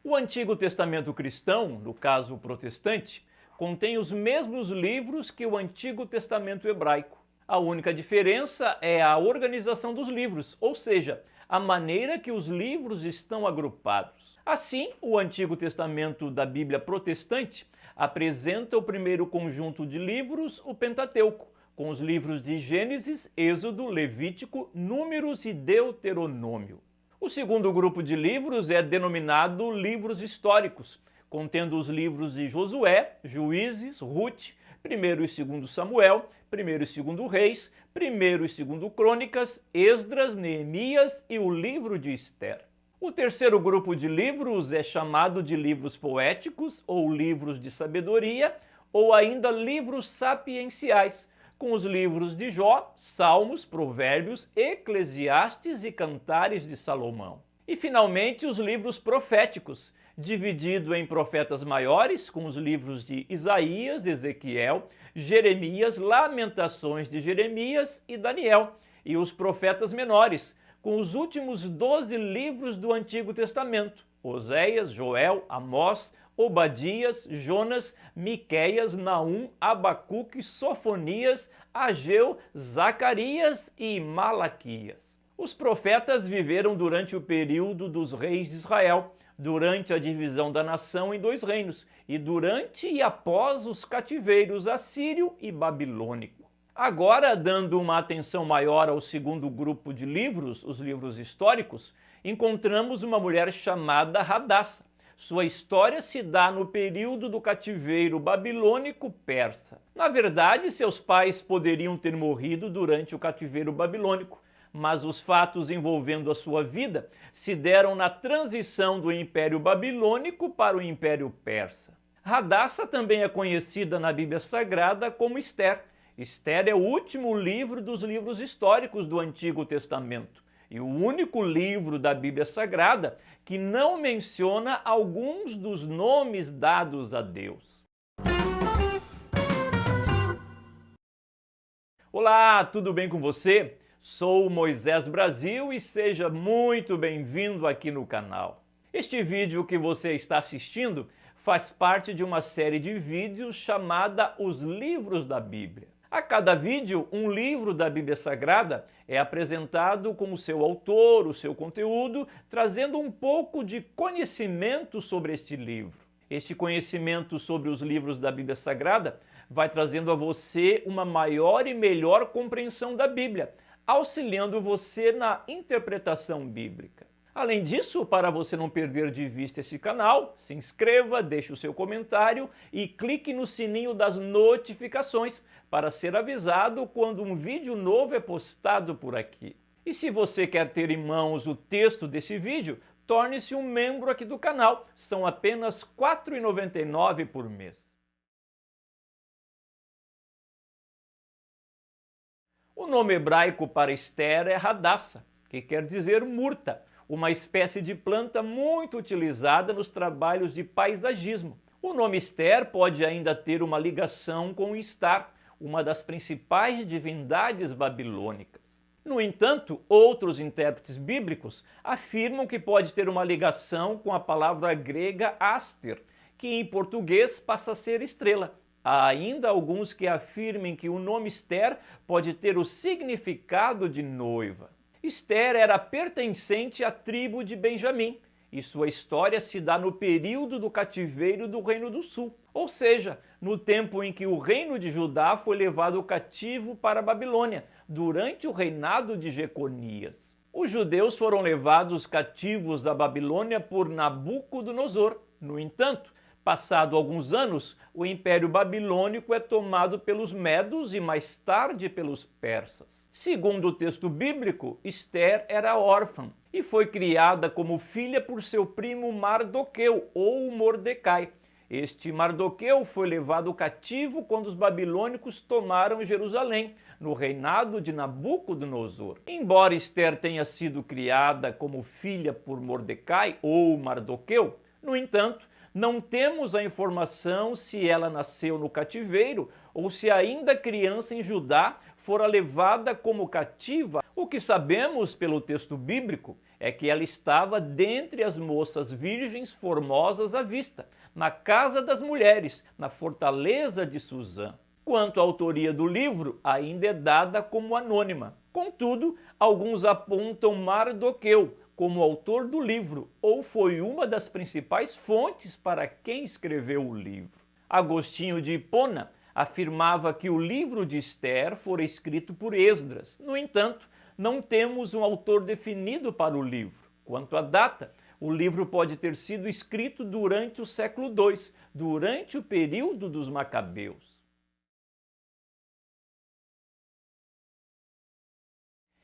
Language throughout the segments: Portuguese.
O Antigo Testamento cristão, no caso protestante, contém os mesmos livros que o Antigo Testamento hebraico. A única diferença é a organização dos livros, ou seja, a maneira que os livros estão agrupados. Assim, o Antigo Testamento da Bíblia protestante apresenta o primeiro conjunto de livros, o Pentateuco, com os livros de Gênesis, Êxodo, Levítico, Números e Deuteronômio. O segundo grupo de livros é denominado livros históricos, contendo os livros de Josué, Juízes, Ruth, 1º e 2º Samuel, 1º e 2º Reis, 1º e 2º Crônicas, Esdras, Neemias e o livro de Ester. O terceiro grupo de livros é chamado de livros poéticos ou livros de sabedoria ou ainda livros sapienciais, com os livros de Jó, Salmos, Provérbios, Eclesiastes e Cantares de Salomão. E finalmente os livros proféticos, dividido em profetas maiores, com os livros de Isaías, Ezequiel, Jeremias, Lamentações de Jeremias e Daniel, e os profetas menores, com os últimos 12 livros do Antigo Testamento, Oséias, Joel, Amós, Obadias, Jonas, Miqueias, Naum, Abacuque, Sofonias, Ageu, Zacarias e Malaquias. Os profetas viveram durante o período dos reis de Israel, durante a divisão da nação em 2 reinos, e durante e após os cativeiros assírio e babilônico. Agora, dando uma atenção maior ao segundo grupo de livros, os livros históricos, encontramos uma mulher chamada Radassa. Sua história se dá no período do cativeiro babilônico-persa. Na verdade, seus pais poderiam ter morrido durante o cativeiro babilônico, mas os fatos envolvendo a sua vida se deram na transição do Império Babilônico para o Império Persa. Radassa também é conhecida na Bíblia Sagrada como Ester. Ester é o último livro dos livros históricos do Antigo Testamento e o único livro da Bíblia Sagrada que não menciona alguns dos nomes dados a Deus. Olá, tudo bem com você? Sou o Moisés Brasil e seja muito bem-vindo aqui no canal. Este vídeo que você está assistindo faz parte de uma série de vídeos chamada Os Livros da Bíblia. A cada vídeo, um livro da Bíblia Sagrada é apresentado com o seu autor, o seu conteúdo, trazendo um pouco de conhecimento sobre este livro. Este conhecimento sobre os livros da Bíblia Sagrada vai trazendo a você uma maior e melhor compreensão da Bíblia, auxiliando você na interpretação bíblica. Além disso, para você não perder de vista esse canal, se inscreva, deixe o seu comentário e clique no sininho das notificações para ser avisado quando um vídeo novo é postado por aqui. E se você quer ter em mãos o texto desse vídeo, torne-se um membro aqui do canal. São apenas R$ 4,99 por mês. O nome hebraico para Ester é Radassa, que quer dizer murta, uma espécie de planta muito utilizada nos trabalhos de paisagismo. O nome Ester pode ainda ter uma ligação com Istar, uma das principais divindades babilônicas. No entanto, outros intérpretes bíblicos afirmam que pode ter uma ligação com a palavra grega aster, que em português passa a ser estrela. Há ainda alguns que afirmem que o nome Ester pode ter o significado de noiva. Ester era pertencente à tribo de Benjamim, e sua história se dá no período do cativeiro do Reino do Sul, ou seja, no tempo em que o reino de Judá foi levado cativo para a Babilônia, durante o reinado de Jeconias. Os judeus foram levados cativos da Babilônia por Nabucodonosor. No entanto, passado alguns anos, o Império Babilônico é tomado pelos medos e mais tarde pelos persas. Segundo o texto bíblico, Ester era órfã e foi criada como filha por seu primo Mardoqueu ou Mordecai. Este Mardoqueu foi levado cativo quando os babilônicos tomaram Jerusalém, no reinado de Nabucodonosor. Embora Ester tenha sido criada como filha por Mordecai ou Mardoqueu, no entanto, não temos a informação se ela nasceu no cativeiro ou se ainda criança em Judá fora levada como cativa. O que sabemos pelo texto bíblico é que ela estava dentre as moças virgens formosas à vista, na casa das mulheres, na fortaleza de Suzã. Quanto à autoria do livro, ainda é dada como anônima. Contudo, alguns apontam Mardoqueu como autor do livro, ou foi uma das principais fontes para quem escreveu o livro. Agostinho de Hipona afirmava que o livro de Ester fora escrito por Esdras. No entanto, não temos um autor definido para o livro. Quanto à data, o livro pode ter sido escrito durante o século II, durante o período dos Macabeus.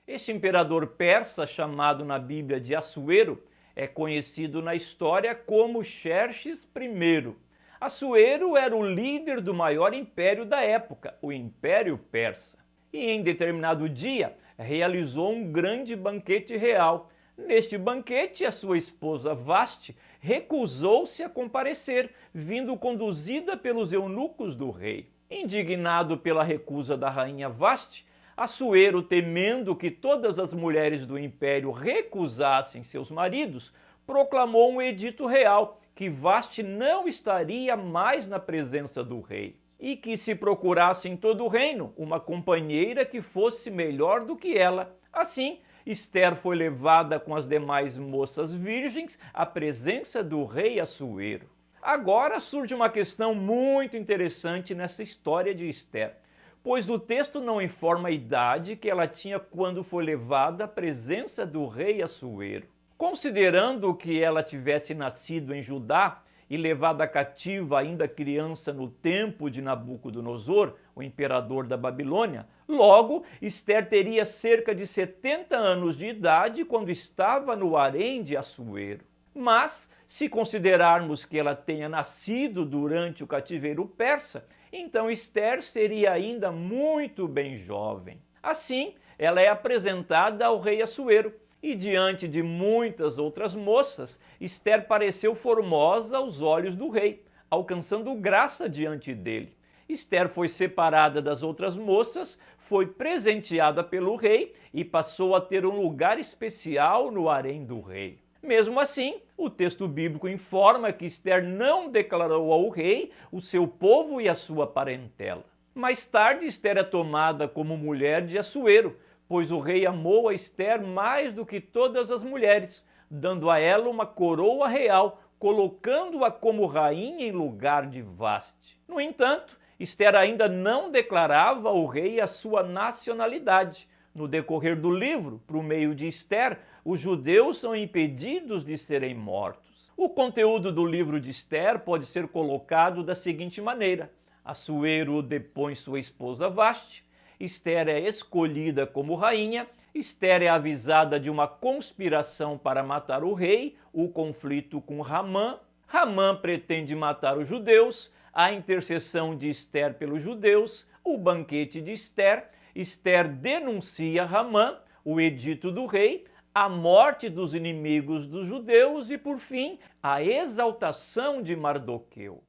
Este imperador persa, chamado na Bíblia de Assuero, é conhecido na história como Xerxes I. Assuero era o líder do maior império da época, o Império Persa. E em determinado dia, realizou um grande banquete real. Neste banquete, a sua esposa Vasti recusou-se a comparecer, vindo conduzida pelos eunucos do rei. Indignado pela recusa da rainha Vasti, Assuero, temendo que todas as mulheres do império recusassem seus maridos, proclamou um edito real que Vasti não estaria mais na presença do rei e que se procurasse em todo o reino uma companheira que fosse melhor do que ela. Assim, Ester foi levada com as demais moças virgens à presença do rei Assuero. Agora surge uma questão muito interessante nessa história de Ester, pois o texto não informa a idade que ela tinha quando foi levada à presença do rei Assuero. Considerando que ela tivesse nascido em Judá e levada cativa ainda criança no tempo de Nabucodonosor, o imperador da Babilônia, logo Ester teria cerca de 70 anos de idade quando estava no harém de Assuero. Mas, se considerarmos que ela tenha nascido durante o cativeiro persa, então Ester seria ainda muito bem jovem. Assim, ela é apresentada ao rei Assuero, e diante de muitas outras moças, Ester pareceu formosa aos olhos do rei, alcançando graça diante dele. Ester foi separada das outras moças, foi presenteada pelo rei e passou a ter um lugar especial no harém do rei. Mesmo assim, o texto bíblico informa que Ester não declarou ao rei o seu povo e a sua parentela. Mais tarde, Ester é tomada como mulher de Assuero, pois o rei amou a Ester mais do que todas as mulheres, dando a ela uma coroa real, colocando-a como rainha em lugar de Vasti. No entanto, Ester ainda não declarava ao rei a sua nacionalidade. No decorrer do livro, por meio de Ester, os judeus são impedidos de serem mortos. O conteúdo do livro de Ester pode ser colocado da seguinte maneira: Assuero depõe sua esposa Vasti, Ester é escolhida como rainha, Ester é avisada de uma conspiração para matar o rei, o conflito com Ramã, Ramã pretende matar os judeus, a intercessão de Ester pelos judeus, o banquete de Ester, Ester denuncia Ramã, o edito do rei, a morte dos inimigos dos judeus e, por fim, a exaltação de Mardoqueu.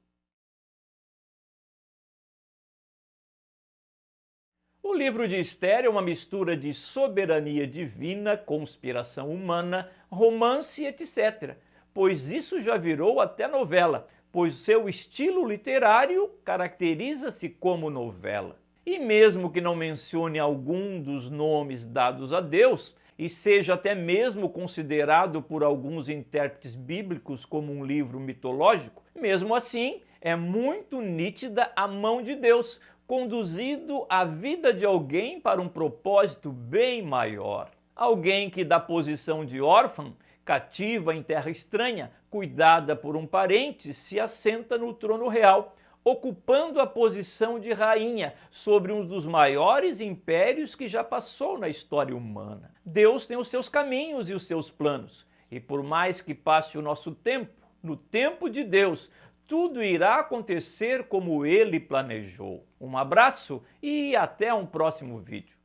O livro de Ester é uma mistura de soberania divina, conspiração humana, romance, etc., pois isso já virou até novela, pois seu estilo literário caracteriza-se como novela. E mesmo que não mencione algum dos nomes dados a Deus, e seja até mesmo considerado por alguns intérpretes bíblicos como um livro mitológico, mesmo assim é muito nítida a mão de Deus, conduzindo a vida de alguém para um propósito bem maior. Alguém que da posição de órfã, cativa em terra estranha, cuidada por um parente, se assenta no trono real, ocupando a posição de rainha sobre um dos maiores impérios que já passou na história humana. Deus tem os seus caminhos e os seus planos, e por mais que passe o nosso tempo, no tempo de Deus, tudo irá acontecer como Ele planejou. Um abraço e até um próximo vídeo.